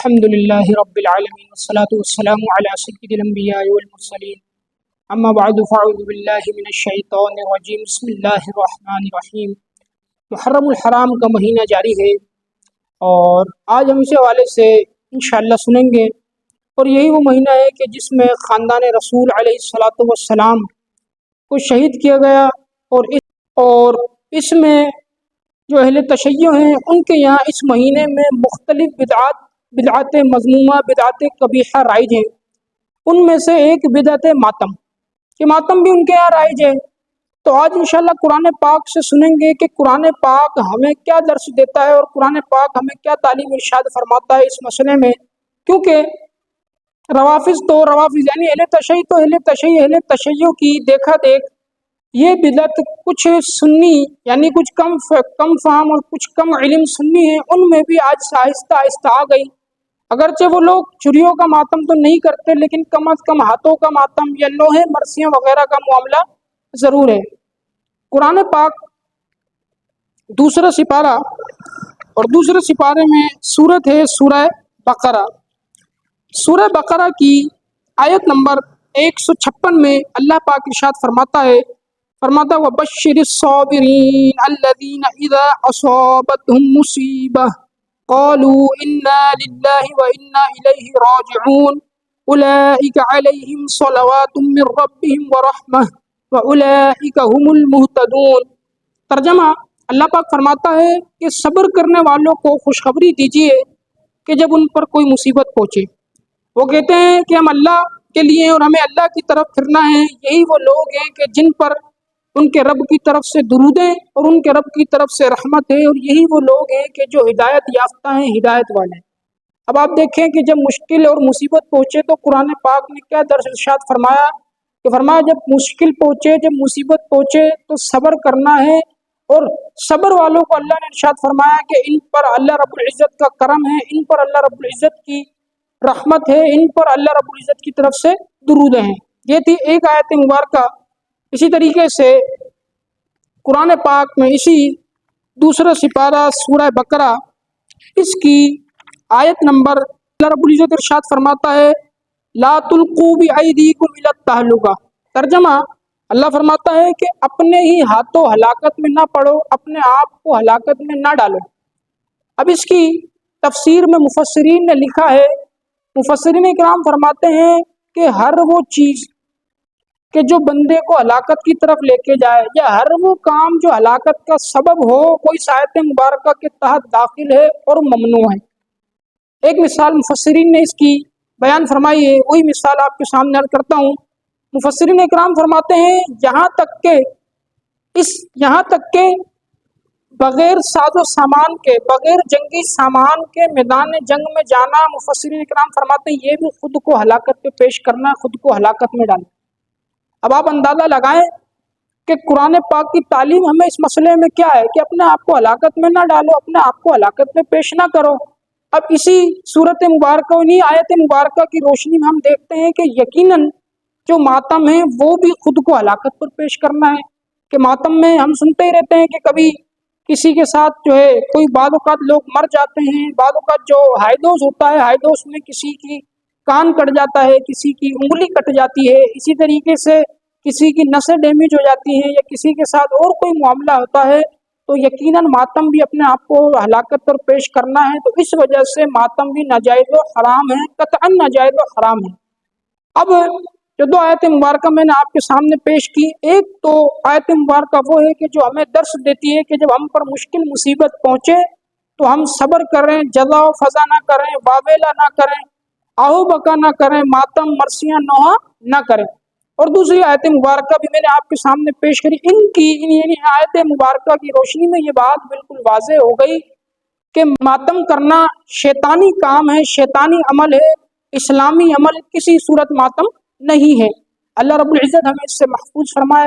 الحمد للہ رب العالمین والصلاة والسلام علی سید الانبیاء والمرسلین اما بعد فاعوذ باللہ من الشیطان الرجیم بسم اللہ الرحمن الرحیم۔ محرم الحرام کا مہینہ جاری ہے اور آج ہم اس حوالے سے انشاءاللہ سنیں گے، اور یہی وہ مہینہ ہے کہ جس میں خاندان رسول علیہ الصلاۃ والسلام کو شہید کیا گیا، اور اس میں جو اہل تشیع ہیں ان کے یہاں اس مہینے میں مختلف بدعات مذمومہ، بدعات قبیحہ رائج ہیں۔ ان میں سے ایک بدعت ماتم، کہ ماتم بھی ان کے یہاں رائج ہے۔ تو آج انشاءاللہ قرآن پاک سے سنیں گے کہ قرآن پاک ہمیں کیا درس دیتا ہے اور قرآن پاک ہمیں کیا تعلیم ارشاد فرماتا ہے اس مسئلے میں، کیونکہ روافظ یعنی اہل تشیع کی دیکھا دیکھ یہ بدعت کچھ سنی یعنی کچھ کم فہم اور کچھ کم علم سنی ہے، ان میں بھی آج آہستہ آہستہ آ گئی۔ اگرچہ وہ لوگ چڑیوں کا ماتم تو نہیں کرتے، لیکن کم از کم ہاتھوں کا ماتم یا لوہے مرثیوں وغیرہ کا معاملہ ضرور ہے۔ قرآن پاک دوسرا سپارہ، اور دوسرے سپارے میں سورت ہے سورہ بقرہ۔ سورہ بقرہ کی آیت نمبر 156 میں اللہ پاک ارشاد فرماتا ہے وَبَشِّرِ الصَّابِرِينَ الَّذِينَ إِذَا أَصَابَتْهُم مُّصِيبَةٌ قَالُوا إِنَّا لِلَّهِ وَإِنَّا إِلَيْهِ رَاجِعُونَ أُولَٰئِكَ عَلَيْهِمْ صَلَوَاتٌ مِّن رَّبِّهِمْ وَرَحْمَةٌ وَأُولَٰئِكَ هُمُ الْمُهْتَدُونَ۔ ترجمہ، اللہ پاک فرماتا ہے کہ صبر کرنے والوں کو خوشخبری دیجیے کہ جب ان پر کوئی مصیبت پہنچے، وہ کہتے ہیں کہ ہم اللہ کے لیے اور ہمیں اللہ کی طرف پھرنا ہے۔ یہی وہ لوگ ہیں کہ جن پر ان کے رب کی طرف سے درود ہے اور ان کے رب کی طرف سے رحمت ہے، اور یہی وہ لوگ ہیں کہ جو ہدایت یافتہ ہیں، ہدایت والے ہیں۔ اب آپ دیکھیں کہ جب مشکل اور مصیبت پہنچے تو قرآن پاک نے کیا درس ارشاد فرمایا کہ جب مشکل پہنچے، جب مصیبت پہنچے تو صبر کرنا ہے، اور صبر والوں کو اللہ نے ارشاد فرمایا کہ ان پر اللہ رب العزت کا کرم ہے، ان پر اللہ رب العزت کی رحمت ہے، ان پر اللہ رب العزت کی طرف سے درود ہیں۔ یہ تھی ایک آیت مبارکہ۔ اسی طریقے سے قرآن پاک میں اسی دوسرا سپارہ سورہ بقرہ، اس کی آیت نمبر اللہ رب العزت ارشاد فرماتا ہے لا تلقوا بأیدیکم الی التہلکہ۔ ترجمہ، اللہ فرماتا ہے کہ اپنے ہی ہاتھوں ہلاکت میں نہ پڑو، اپنے آپ کو ہلاکت میں نہ ڈالو۔ اب اس کی تفسیر میں مفسرین نے لکھا ہے، مفسرین کرام فرماتے ہیں کہ ہر وہ چیز کہ جو بندے کو ہلاکت کی طرف لے کے جائے، یا ہر وہ کام جو ہلاکت کا سبب ہو، وہ اس آیت مبارکہ کے تحت داخل ہے اور ممنوع ہے۔ ایک مثال مفسرین نے اس کی بیان فرمائی ہے، وہی مثال آپ کے سامنے عرض کرتا ہوں۔ مفسرین اکرام فرماتے ہیں یہاں تک کہ بغیر ساز و سامان کے، بغیر جنگی سامان کے میدان جنگ میں جانا، مفسرین اکرام فرماتے ہیں یہ بھی خود کو ہلاکت پہ پیش کرنا، خود کو ہلاکت میں ڈالنا۔ اب آپ اندازہ لگائیں کہ قرآن پاک کی تعلیم ہمیں اس مسئلے میں کیا ہے کہ اپنے آپ کو ہلاکت میں نہ ڈالو، اپنے آپ کو ہلاکت میں پیش نہ کرو۔ اب اسی صورت مبارکہ، انہی آیت مبارکہ کی روشنی میں ہم دیکھتے ہیں کہ یقیناً جو ماتم ہے وہ بھی خود کو ہلاکت پر پیش کرنا ہے۔ کہ ماتم میں ہم سنتے ہی رہتے ہیں کہ کبھی کسی کے ساتھ جو ہے کوئی بعض اوقات لوگ مر جاتے ہیں، بعض اوقات جو ہائیدوز ہوتا ہے، ہائیدوز میں کسی کی کان کٹ جاتا ہے، کسی کی انگلی کٹ جاتی ہے، اسی طریقے سے کسی کی نسیں ڈیمیج ہو جاتی ہیں، یا کسی کے ساتھ اور کوئی معاملہ ہوتا ہے، تو یقیناً ماتم بھی اپنے آپ کو ہلاکت پر پیش کرنا ہے۔ تو اس وجہ سے ماتم بھی ناجائز و حرام ہے، قطعاً ناجائز و حرام ہے۔ اب جو دو آیت مبارکہ میں نے آپ کے سامنے پیش کی، ایک تو آیت مبارکہ وہ ہے کہ جو ہمیں درس دیتی ہے کہ جب ہم پر مشکل مصیبت پہنچے تو ہم صبر کریں، جزا و فضا نہ کریں، واویلا نہ کریں، آہو بکا نہ کریں، ماتم مرثیاں نوحہ نہ کریں۔ اور دوسری آیت مبارکہ بھی میں نے آپ کے سامنے پیش کری۔ ان آیت مبارکہ کی روشنی میں یہ بات بالکل واضح ہو گئی کہ ماتم کرنا شیطانی کام ہے، شیطانی عمل ہے، اسلامی عمل کسی صورت ماتم نہیں ہے۔ اللہ رب العزت ہمیں اس سے محفوظ فرمائے۔